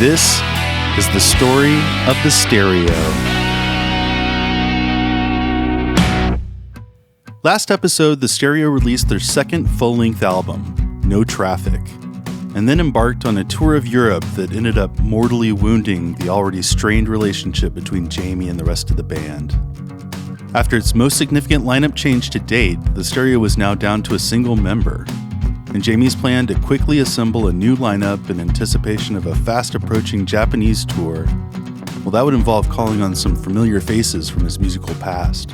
This is the story of the stereo. Last episode, the Stereo released their second full-length album, No Traffic, and then embarked on a tour of Europe that ended up mortally wounding the already strained relationship between Jamie and the rest of the band. After its most significant lineup change to date, the Stereo was now down to a single member, and Jamie's plan to quickly assemble a new lineup in anticipation of a fast-approaching Japanese tour, well, that would involve calling on some familiar faces from his musical past.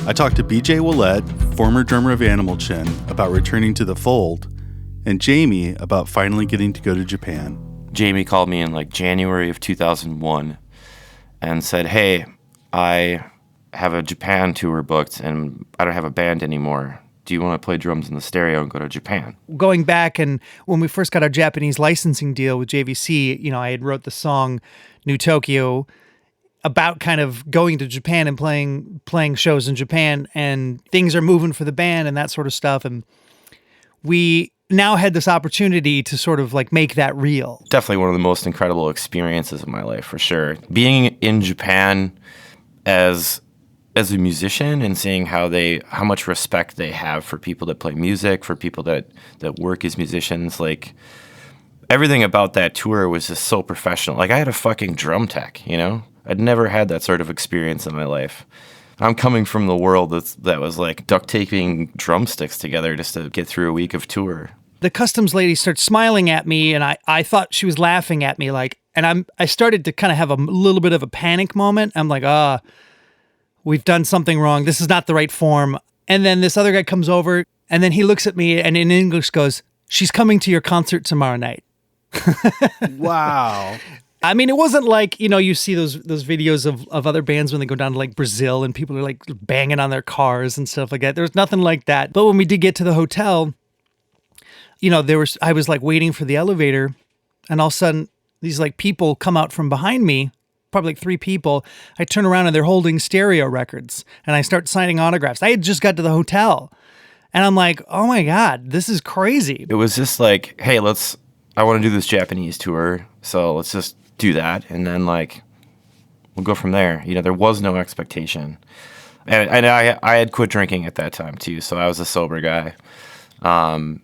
I talked to BJ Wuollet, former drummer of Animal Chin, about returning to the fold, and Jamie about finally getting to go to Japan. Jamie called me in January of 2001 and said, hey, I have a Japan tour booked and I don't have a band anymore. Do you want to play drums in the Stereo and go to Japan? Going back, and when we first got our Japanese licensing deal with JVC, I had wrote the song New Tokyo about kind of going to Japan and playing shows in Japan, and things are moving for the band and that sort of stuff. And we now had this opportunity to sort of make that real. Definitely one of the most incredible experiences of my life, for sure. Being in Japan as a musician and seeing how much respect they have for people that play music, for people that work as musicians, everything about that tour was just so professional. I had a fucking drum tech, I'd never had that sort of experience in my life. I'm coming from the world that was duct taping drumsticks together just to get through a week of tour. The customs lady starts smiling at me, and I thought she was laughing at me, and I started to kind of have a little bit of a panic moment. I'm like, we've done something wrong. This is not the right form. And then this other guy comes over, and then he looks at me and in English goes, she's coming to your concert tomorrow night. Wow. I mean, it wasn't you see those videos of other bands when they go down to Brazil and people are banging on their cars and stuff like that. There was nothing like that. But when we did get to the hotel, I was waiting for the elevator, and all of a sudden these people come out from behind me, probably 3 people. I turn around and they're holding Stereo records, and I start signing autographs. I had just got to the hotel, and I'm like, oh my God, this is crazy. It was just hey, I want to do this Japanese tour, so let's just do that, and then we'll go from there. There was no expectation, and I had quit drinking at that time too, so I was a sober guy. That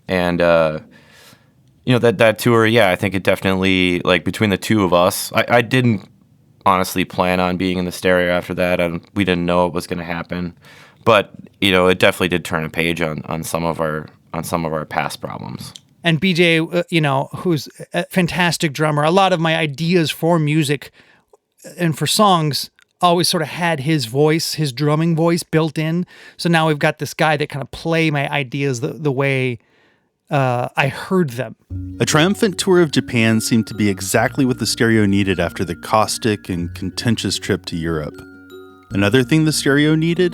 tour, yeah, I think it definitely, between the two of us, I didn't honestly plan on being in the Stereo after that, and we didn't know it was going to happen, but it definitely did turn a page on some of our past problems. And BJ, who's a fantastic drummer, a lot of my ideas for music and for songs always sort of had his voice, his drumming voice built in. So now we've got this guy that kind of play my ideas the way I heard them. A triumphant tour of Japan seemed to be exactly what the Stereo needed after the caustic and contentious trip to Europe. Another thing the Stereo needed?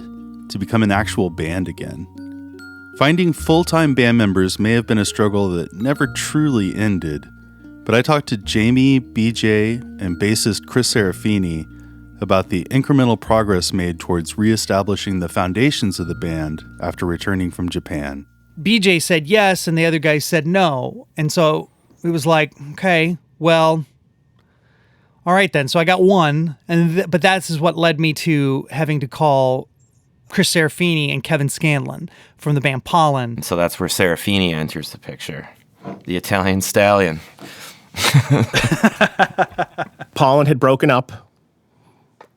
To become an actual band again. Finding full-time band members may have been a struggle that never truly ended, but I talked to Jamie, BJ, and bassist Chris Serafini about the incremental progress made towards reestablishing the foundations of the band after returning from Japan. BJ said yes, and the other guy said no. And so it was okay, well, all right then. So I got one, but that's what led me to having to call Chris Serafini and Kevin Scanlon from the band Pollen. So that's where Serafini enters the picture. The Italian stallion. Pollen had broken up.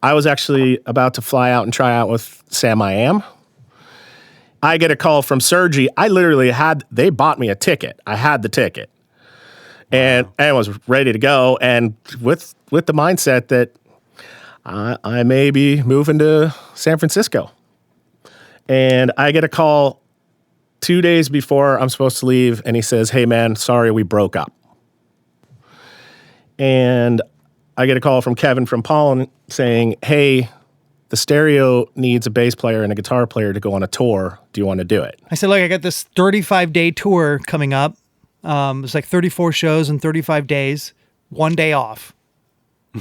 I was actually about to fly out and try out with Sam I Am. I get a call from Sergi. I literally they bought me a ticket. I had the ticket. And was ready to go. And with the mindset that I may be moving to San Francisco. And I get a call 2 days before I'm supposed to leave, and he says, hey, man, sorry, we broke up. And I get a call from Kevin from Pollen saying, hey, the Stereo needs a bass player and a guitar player to go on a tour. Do you want to do it? I said, look, I got this 35-day tour coming up. It's 34 shows in 35 days, 1 day off.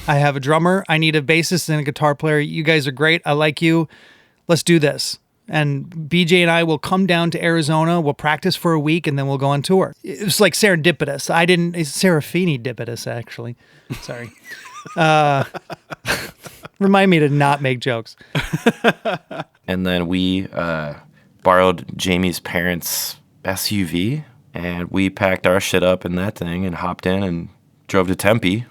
I have a drummer. I need a bassist and a guitar player. You guys are great. I like you. Let's do this. And BJ and I will come down to Arizona. We'll practice for a week, and then we'll go on tour. It was like serendipitous. It's Serafini dipitous, actually. Sorry. Remind me to not make jokes. And then we borrowed Jamie's parents' SUV, and we packed our shit up in that thing and hopped in and drove to Tempe.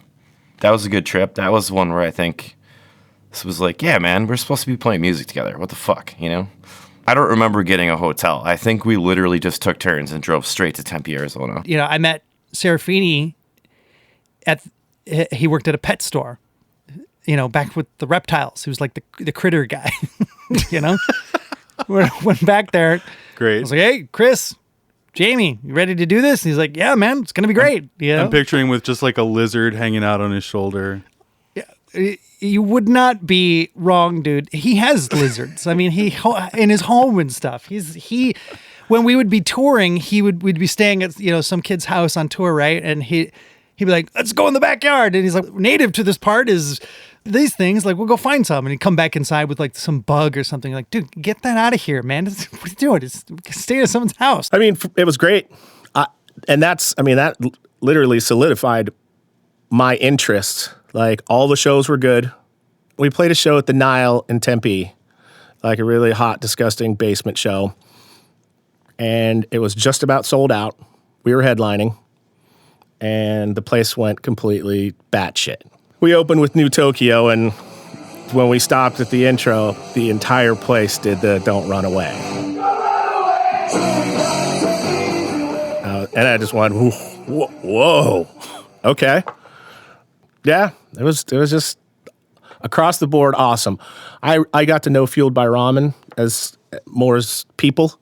That was a good trip. That was one where I think this was like, yeah, man, we're supposed to be playing music together. What the fuck, you know? I don't remember getting a hotel. I think we literally just took turns and drove straight to Tempe, Arizona. You know, I met Serafini he worked at a pet store, you know, back with the reptiles. He was like the critter guy, you know? Went back there. Great. I was like, hey, Chris, Jamie, you ready to do this? And he's like, yeah, man, it's going to be great. You know? I'm picturing with just like a lizard hanging out on his shoulder. Yeah, you would not be wrong, dude. He has lizards. I mean, in his home and stuff. When we would be touring, we'd be staying at, you know, some kid's house on tour, right? And he'd be like, let's go in the backyard. And he's like, native to this part is these things. Like, we'll go find some. And he'd come back inside with like some bug or something. Like, dude, get that out of here, man. What are you doing? Stay at someone's house. I mean, it was great. That literally solidified my interest. Like, all the shows were good. We played a show at the Nile in Tempe, like a really hot, disgusting basement show. And it was just about sold out. We were headlining. And the place went completely batshit. We opened with New Tokyo, and when we stopped at the intro, the entire place did the Don't Run Away. And I just went, whoa, okay. Yeah, it was just across the board awesome. I got to know Fueled by Ramen as more as people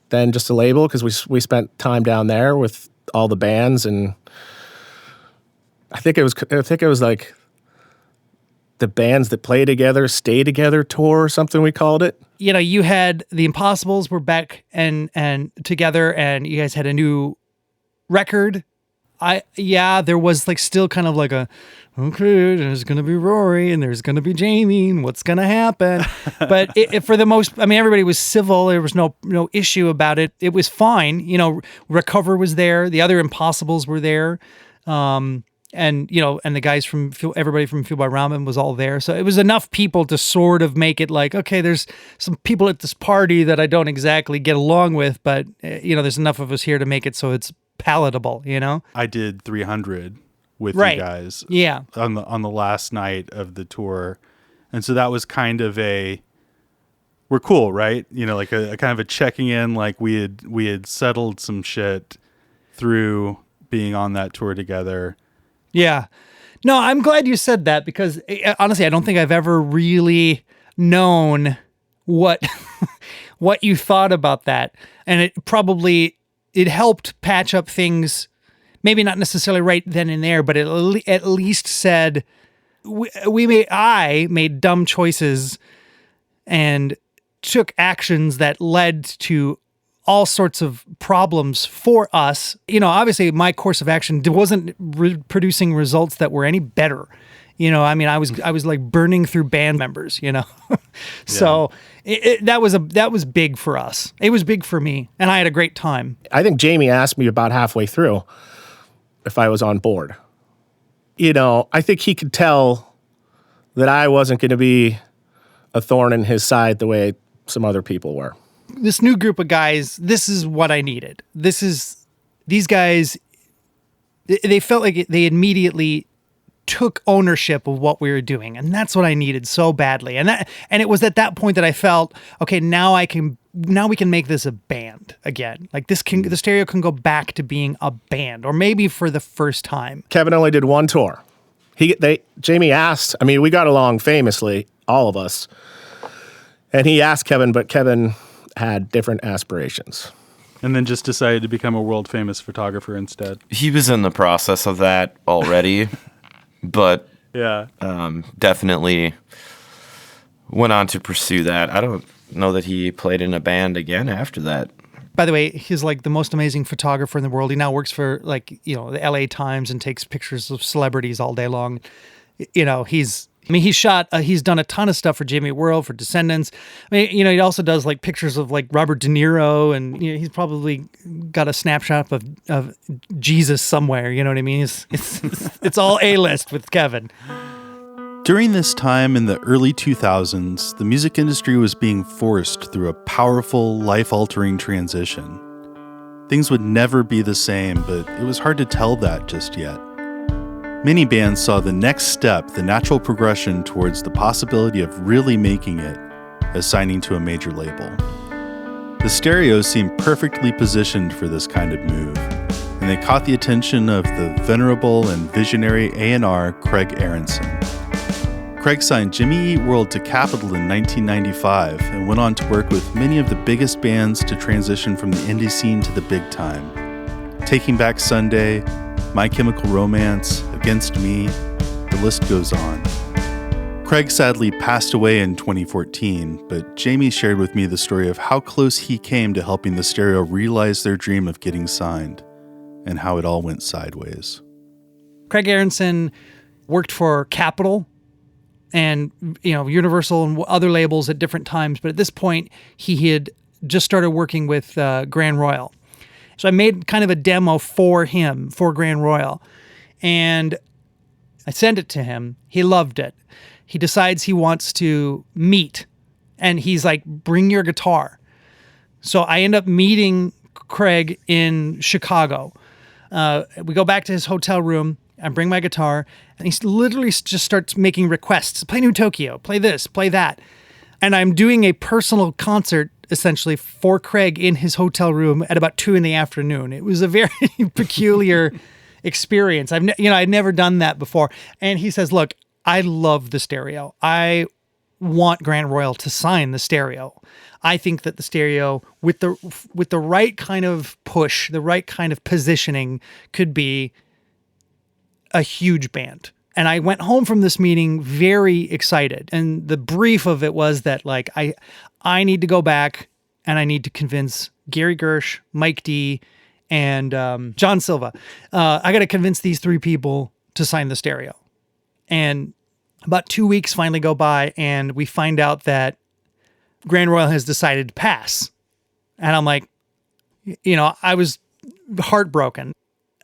than just a label, because we spent time down there with all the bands, and I think it was like the bands that play together, stay together tour or something we called it. You know, you had the Impossibles were back and together, and you guys had a new record. There was like still kind of like okay, there's going to be Rory and there's going to be Jamie and what's going to happen. But for the most, I mean, everybody was civil. There was no issue about it. It was fine. You know, Recover was there. The other Impossibles were there. And, you know, and the guys everybody from Fueled by Ramen was all there. So it was enough people to sort of make it like, okay, there's some people at this party that I don't exactly get along with, but, you know, there's enough of us here to make it so it's palatable, you know? I did 300 with right. you guys. Yeah. On the last night of the tour. And so that was kind of we're cool, right? You know, like a kind of a checking in, like we had settled some shit through being on that tour together. Yeah. No, I'm glad you said that, because honestly, I don't think I've ever really known what you thought about that. And it helped patch up things, maybe not necessarily right then and there, but it at least said I made dumb choices and took actions that led to all sorts of problems for us. You know, obviously my course of action wasn't producing results that were any better. You know, I mean, I was like burning through band members, you know? So that was big for us. It was big for me, and I had a great time. I think Jamie asked me about halfway through if I was on board. You know, I think he could tell that I wasn't going to be a thorn in his side the way some other people were. This new group of guys, this is what I needed. These guys, they felt like they immediately took ownership of what we were doing, and that's what I needed so badly. And it was at that point that I felt, okay, now we can make this a band again. Like the Stereo can go back to being a band, or maybe for the first time. Kevin only did one tour. Jamie asked, I mean, we got along famously, all of us. And he asked Kevin, but Kevin had different aspirations. And then just decided to become a world famous photographer instead. He was in the process of that already, but yeah, definitely went on to pursue that. I don't know that he played in a band again after that. By the way, he's like the most amazing photographer in the world. He now works for, like, you know, the LA Times and takes pictures of celebrities all day long. You know, he's I mean, he's done a ton of stuff for Jimmy World, for Descendants. I mean, he also does like pictures of like Robert De Niro, and he's probably got a snapshot of Jesus somewhere. You know what I mean? It's all A-list with Kevin. During this time in the early 2000s, the music industry was being forced through a powerful, life-altering transition. Things would never be the same, but it was hard to tell that just yet. Many bands saw the next step, the natural progression towards the possibility of really making it, as signing to a major label. The Stereos seemed perfectly positioned for this kind of move, and they caught the attention of the venerable and visionary A&R Craig Aronson. Craig signed Jimmy Eat World to Capitol in 1995 and went on to work with many of the biggest bands to transition from the indie scene to the big time. Taking Back Sunday, My Chemical Romance, Against Me, the list goes on. Craig sadly passed away in 2014, but Jamie shared with me the story of how close he came to helping the Stereo realize their dream of getting signed, and how it all went sideways. Craig Aronson worked for Capitol and Universal and other labels at different times, but at this point he had just started working with Grand Royal. So I made kind of a demo for him, for Grand Royal, and I sent it to him. He loved it. He decides he wants to meet, and he's like, bring your guitar. So I end up meeting Craig in Chicago. We go back to his hotel room. I bring my guitar, and he literally just starts making requests. Play New Tokyo, play this, play that. And I'm doing a personal concert, essentially, for Craig in his hotel room at about 2 p.m. It was a very peculiar experience. I'd never done that before. And he says, look, I love the Stereo. I want Grand Royal to sign the Stereo. I think that the Stereo, with the right kind of push, the right kind of positioning, could be a huge band. And I went home from this meeting very excited. And the brief of it was that, like, I need to go back and I need to convince Gary Gersh, Mike D, and John Silva. I got to convince these 3 people to sign the Stereo. And about 2 weeks finally go by, and we find out that Grand Royal has decided to pass. And I'm like, I was heartbroken.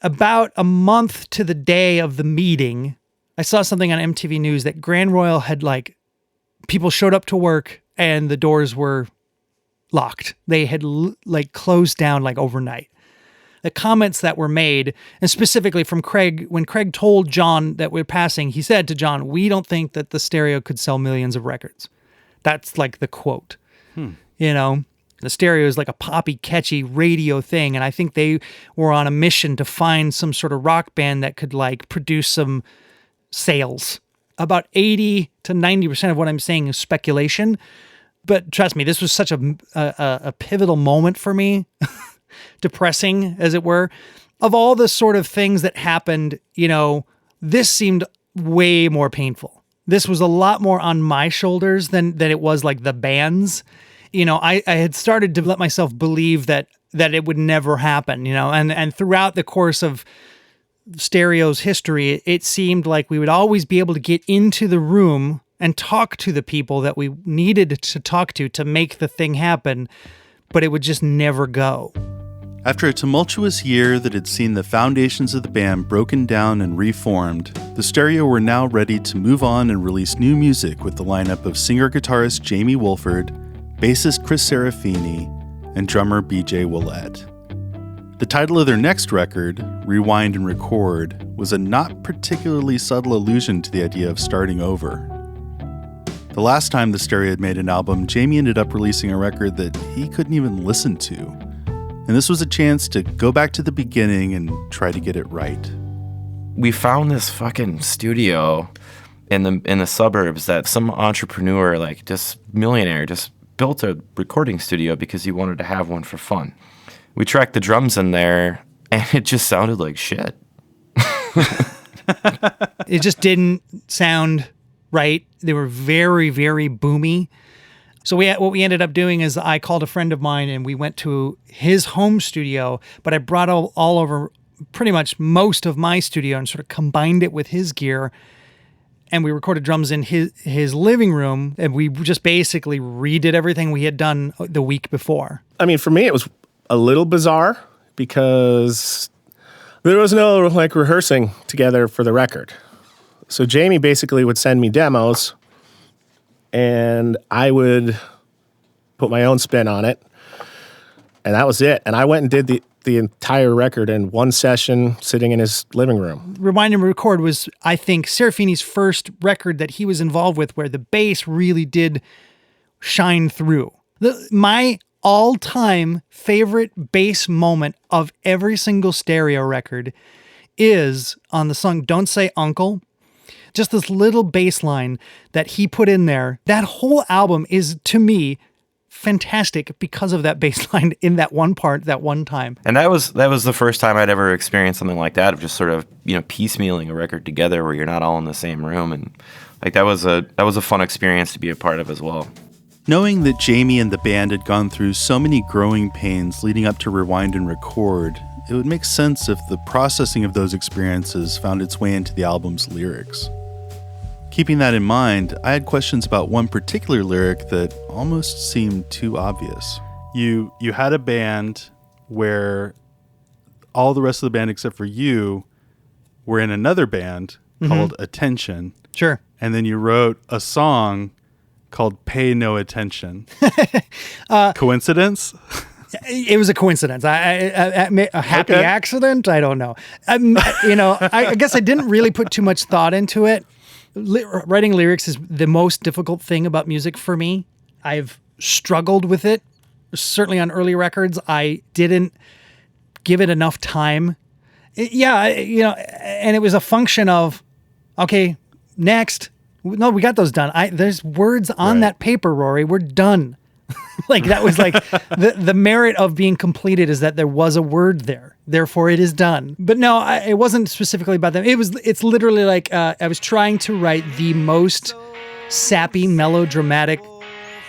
About a month to the day of the meeting, I saw something on MTV News that Grand Royal had, like, people showed up to work and the doors were locked. They had closed down like overnight. The comments that were made, and specifically from Craig, when Craig told John that we're passing, he said to John, we don't think that the Stereo could sell millions of records. That's like the quote. The Stereo is like a poppy, catchy radio thing, and I think they were on a mission to find some sort of rock band that could like produce some sales. About 80 to 90% of what I'm saying is speculation, but trust me, this was such a pivotal moment for me, depressing as it were. Of all the sort of things that happened, this seemed way more painful. This was a lot more on my shoulders than it was like the band's. I had started to let myself believe that it would never happen, and throughout the course of Stereo's history, it seemed like we would always be able to get into the room and talk to the people that we needed to talk to make the thing happen, but it would just never go. After a tumultuous year that had seen the foundations of the band broken down and reformed, the Stereo were now ready to move on and release new music with the lineup of singer-guitarist Jamie Wolford, bassist Chris Serafini, and drummer BJ Wuollet. The title of their next record, Rewind and Record, was a not particularly subtle allusion to the idea of starting over. The last time the Stereo had made an album, Jamie ended up releasing a record that he couldn't even listen to. And this was a chance to go back to the beginning and try to get it right. We found this fucking studio in the suburbs that some entrepreneur, like just millionaire, just built a recording studio because he wanted to have one for fun. We tracked the drums in there, and it just sounded like shit. It just didn't sound right. They were very, very boomy. So what we ended up doing is I called a friend of mine, and we went to his home studio, but I brought all over pretty much most of my studio and sort of combined it with his gear. and we recorded drums in his living room, and we just basically redid everything we had done the week before. I mean, for me, it was a little bizarre because there was no like rehearsing together for the record. So Jamie basically would send me demos and I would put my own spin on it. And that was it. And I went and did the entire record in one session sitting in his living room. Rewind and Record was, I think, Serafini's first record that he was involved with where the bass really did shine through. My all-time favorite bass moment of every single Stereo record is on the song Don't Say Uncle. Just this little bass line that he put in there. That whole album is, to me, fantastic because of that bass line in that one part, that one time. And that was the first time I'd ever experienced something like that, of just sort of, piecemealing a record together where you're not all in the same room. And like that was a fun experience to be a part of as well. Knowing that Jamie and the band had gone through so many growing pains leading up to Rewind and Record, it would make sense if the processing of those experiences found its way into the album's lyrics. Keeping that in mind, I had questions about one particular lyric that almost seemed too obvious. You had a band where all the rest of the band except for you were in another band called Attention. Sure. And then you wrote a song called Pay No Attention. Coincidence? It was a coincidence. A happy accident? I don't know. I guess I didn't really put too much thought into it. Writing lyrics is the most difficult thing about music for me. I've struggled with it. Certainly on early records, I didn't give it enough time. And it was a function of, okay, next. No, we got those done. There's words on that paper, Rory. We're done. Like that was like the merit of being completed is that there was a word there. Therefore, it is done. But no, it wasn't specifically about them. It's literally like I was trying to write the most sappy, melodramatic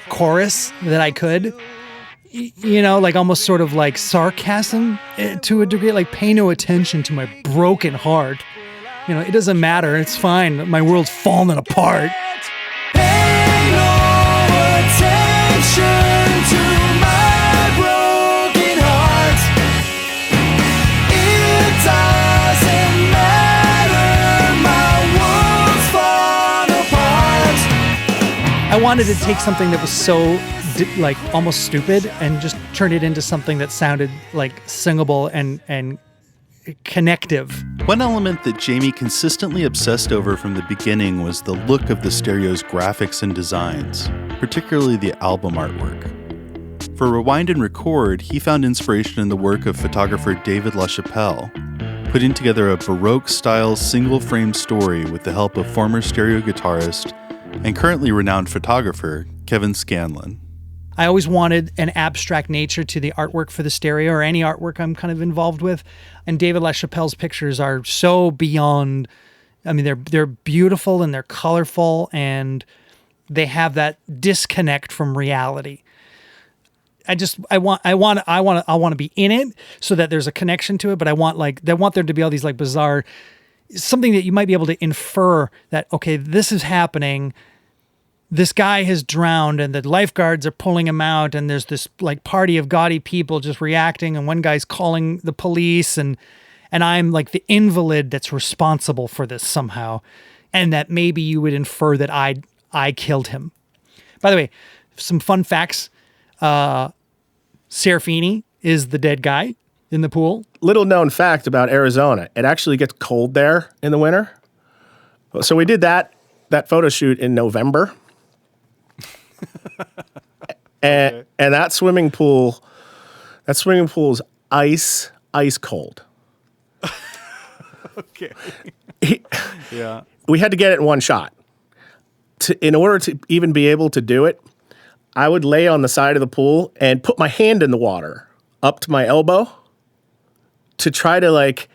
chorus that I could. Like almost sort of like sarcasm to a degree. Like pay no attention to my broken heart. It doesn't matter. It's fine. My world's falling apart. Pay no attention to my broken heart. It doesn't matter. My world's falling apart. I wanted to take something that was so like almost stupid and just turn it into something that sounded like singable and connective. One element that Jamie consistently obsessed over from the beginning was the look of the Stereo's graphics and designs, particularly the album artwork. For Rewind and Record, he found inspiration in the work of photographer David LaChapelle, putting together a Baroque-style single-frame story with the help of former Stereo guitarist and currently renowned photographer Kevin Scanlon. I always wanted an abstract nature to the artwork for the Stereo or any artwork I'm kind of involved with. And David LaChapelle's pictures are so beyond, they're beautiful and they're colorful and they have that disconnect from reality. I want to be in it so that there's a connection to it, but I want there to be all these like bizarre, something that you might be able to infer that, okay, this is happening. This guy has drowned and the lifeguards are pulling him out and there's this like party of gaudy people just reacting and one guy's calling the police and I'm like the invalid that's responsible for this somehow, and that maybe you would infer that I killed him. By the way, some fun facts. Serafini is the dead guy in the pool. Little known fact about Arizona, it actually gets cold there in the winter. So we did that photo shoot in November. And that swimming pool's ice cold. Okay. Yeah. We had to get it in one shot. In order to even be able to do it, I would lay on the side of the pool and put my hand in the water up to my elbow to try to like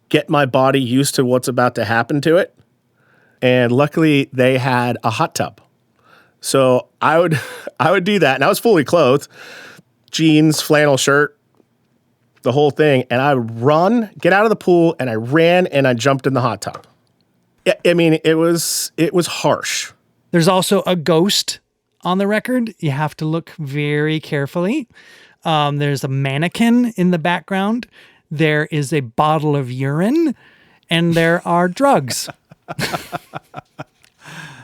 get my body used to what's about to happen to it. And luckily they had a hot tub. So I would do that, and I was fully clothed, jeans, flannel shirt, the whole thing, and I would get out of the pool, and I ran and I jumped in the hot tub. I mean, it was harsh. There's also a ghost on the record. You have to look very carefully. There's a mannequin in the background. There is a bottle of urine, and there are drugs.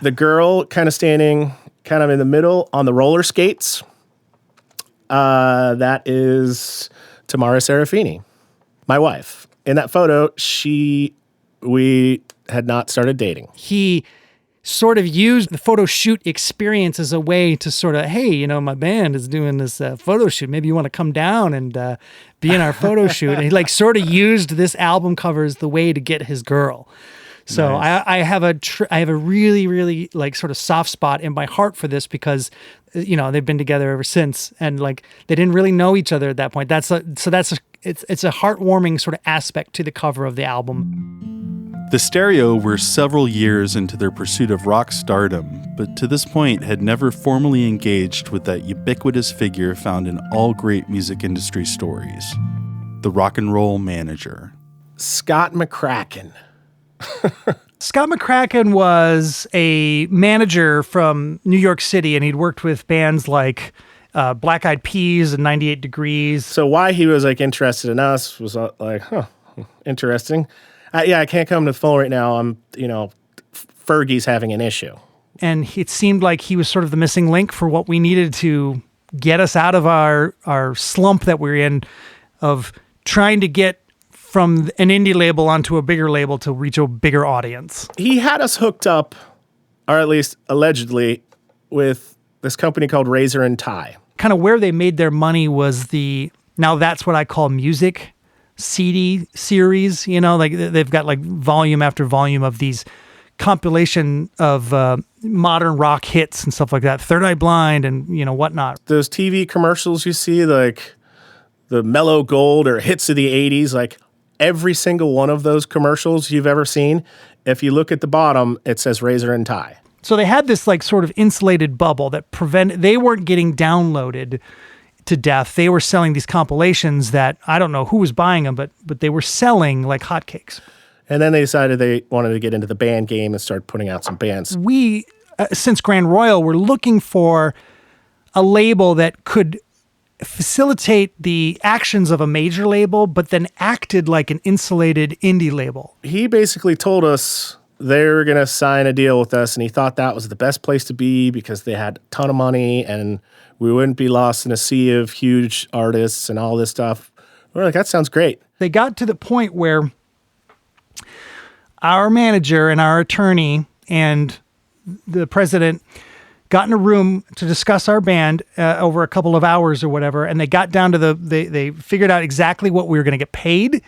The girl kind of standing kind of in the middle on the roller skates. That is Tamara Serafini, my wife. In that photo, we had not started dating. He sort of used the photo shoot experience as a way to sort of, hey, you know, my band is doing this photo shoot. Maybe you want to come down and be in our photo shoot. And he like sort of used this album cover as the way to get his girl. So nice. I have a really, really like sort of soft spot in my heart for this because, you know, they've been together ever since, and like they didn't really know each other at that point. It's a heartwarming sort of aspect to the cover of the album. The Stereo were several years into their pursuit of rock stardom, but to this point had never formally engaged with that ubiquitous figure found in all great music industry stories, the rock and roll manager. Scott McCracken. Scott McCracken was a manager from New York City, and he'd worked with bands like Black Eyed Peas and 98 Degrees. So why he was like interested in us was like, interesting. I can't come to the phone right now. Fergie's having an issue. And it seemed like he was sort of the missing link for what we needed to get us out of our slump that we're in of trying to get from an indie label onto a bigger label to reach a bigger audience. He had us hooked up, or at least allegedly, with this company called Razor and Tie. Kind of where they made their money was now that's what I call music CD series, you know, like they've got like volume after volume of these compilation of modern rock hits and stuff like that. Third Eye Blind and, you know, whatnot. Those TV commercials you see, like the Mellow Gold or hits of the 80s, like every single one of those commercials you've ever seen, if you look at the bottom, it says Razor and Tie. So they had this like sort of insulated bubble that they weren't getting downloaded to death. They were selling these compilations that I don't know who was buying them, but they were selling like hotcakes. And then they decided they wanted to get into the band game and start putting out some bands. We, since Grand Royal, were looking for a label that could facilitate the actions of a major label, but then acted like an insulated indie label. He basically told us they were going to sign a deal with us, and he thought that was the best place to be because they had a ton of money and we wouldn't be lost in a sea of huge artists and all this stuff. We're like, that sounds great. They got to the point where our manager and our attorney and the president got in a room to discuss our band over a couple of hours or whatever, and they got down to they figured out exactly what we were going to get paid,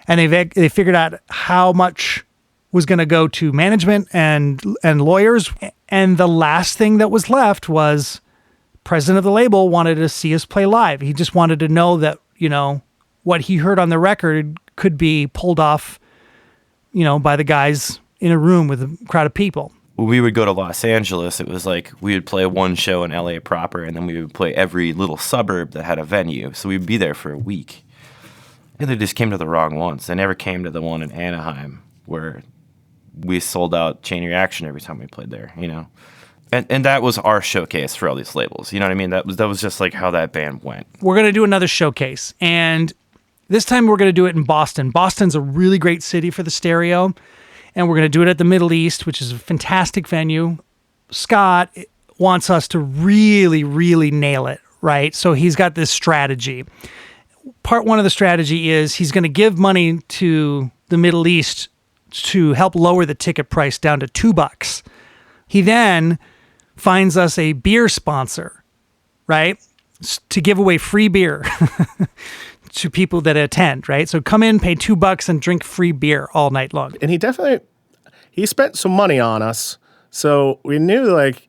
and they figured out how much was going to go to management and lawyers, and the last thing that was left was president of the label wanted to see us play live. He just wanted to know that, you know, what he heard on the record could be pulled off, you know, by the guys in a room with a crowd of people. When we would go to Los Angeles, it was like we would play one show in LA proper, and then we would play every little suburb that had a venue. So we'd be there for a week. And they just came to the wrong ones. They never came to the one in Anaheim where we sold out Chain Reaction every time we played there, you know? And that was our showcase for all these labels. You know what I mean? That was just like how that band went. We're going to do another showcase. And this time we're going to do it in Boston. Boston's a really great city for the Stereo. And we're going to do it at the Middle East, which is a fantastic venue. Scott wants us to really, really nail it, right? So he's got this strategy. Part one of the strategy is he's going to give money to the Middle East to help lower the ticket price down to $2. He then finds us a beer sponsor, right? To give away free beer to people that attend, right? So come in, pay $2 and drink free beer all night long. And he spent some money on us. So we knew like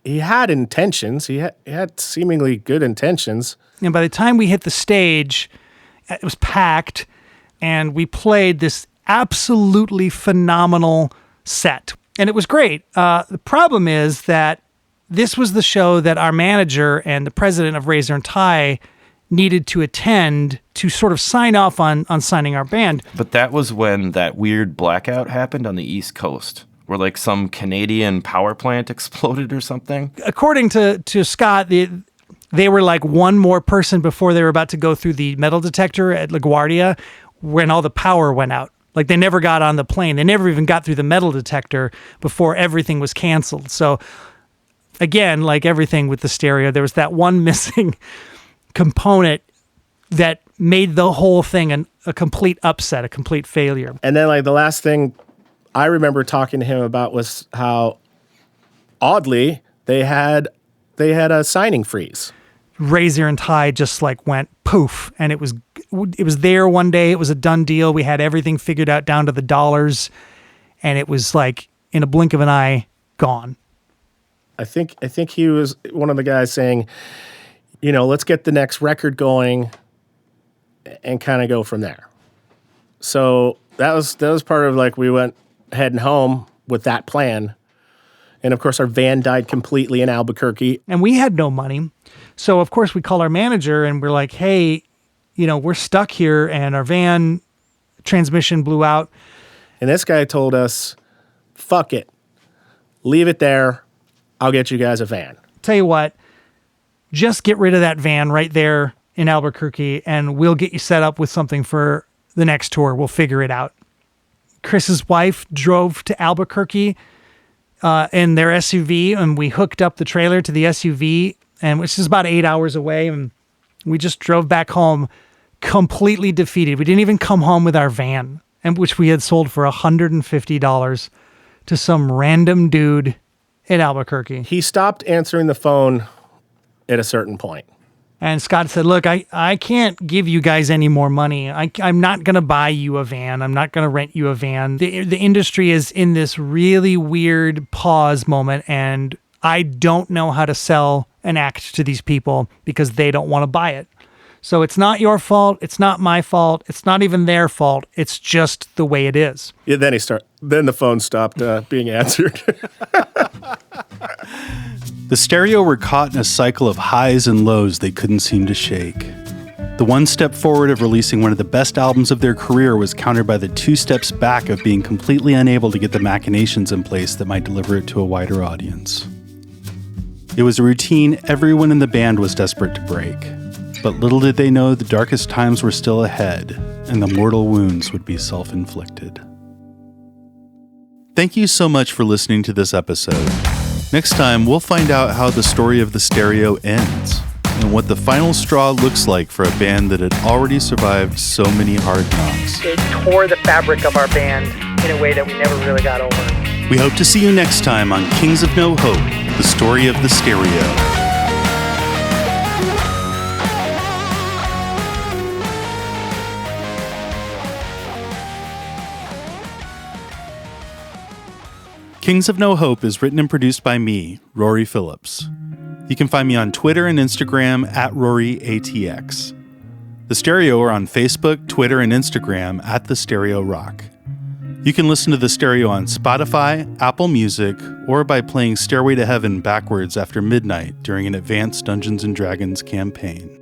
he had intentions. He had seemingly good intentions. And by the time we hit the stage, it was packed and we played this absolutely phenomenal set. And it was great. The problem is that this was the show that our manager and the president of Razor and Tie needed to attend to sort of sign off on signing our band. But that was when that weird blackout happened on the East Coast, where like some Canadian power plant exploded or something. According to Scott, they were like one more person before they were about to go through the metal detector at LaGuardia when all the power went out. Like they never got on the plane. They never even got through the metal detector before everything was canceled. So again, like everything with the stereo, there was that one missing component that made the whole thing a complete upset, a complete failure. And then like the last thing I remember talking to him about was how oddly they had a signing freeze. Razor and Tie just like went poof, and it was there one day. It was a done deal. We had everything figured out down to the dollars, and it was like in a blink of an eye gone. I think he was one of the guys saying, let's get the next record going and kind of go from there. So that was part of like we went heading home with that plan. And of course our van died completely in Albuquerque. And we had no money. So of course we called our manager and we're like, hey, we're stuck here and our van transmission blew out. And this guy told us, fuck it. Leave it there. I'll get you guys a van. Tell you what, just get rid of that van right there in Albuquerque and we'll get you set up with something for the next tour. We'll figure it out. Chris's wife drove to Albuquerque in their SUV, and we hooked up the trailer to the SUV, and which is about 8 hours away, and we just drove back home completely defeated. We didn't even come home with our van, and which we had sold for $150 to some random dude in Albuquerque. He stopped answering the phone at a certain point. And Scott said, look, I can't give you guys any more money. I'm not going to buy you a van. I'm not going to rent you a van. The industry is in this really weird pause moment, and I don't know how to sell an act to these people because they don't want to buy it. So it's not your fault. It's not my fault. It's not even their fault. It's just the way it is. Yeah, then the phone stopped being answered. The Stereo were caught in a cycle of highs and lows they couldn't seem to shake. The one step forward of releasing one of the best albums of their career was countered by the 2 steps back of being completely unable to get the machinations in place that might deliver it to a wider audience. It was a routine everyone in the band was desperate to break, but little did they know the darkest times were still ahead, and the mortal wounds would be self-inflicted. Thank you so much for listening to this episode. Next time, we'll find out how the story of the Stereo ends, and what the final straw looks like for a band that had already survived so many hard knocks. It tore the fabric of our band in a way that we never really got over. We hope to see you next time on Kings of No Hope, the story of the Stereo. Kings of No Hope is written and produced by me, Rory Phillips. You can find me on Twitter and Instagram at RoryATX. The Stereo are on Facebook, Twitter, and Instagram at The Stereo Rock. You can listen to The Stereo on Spotify, Apple Music, or by playing Stairway to Heaven backwards after midnight during an advanced Dungeons & Dragons campaign.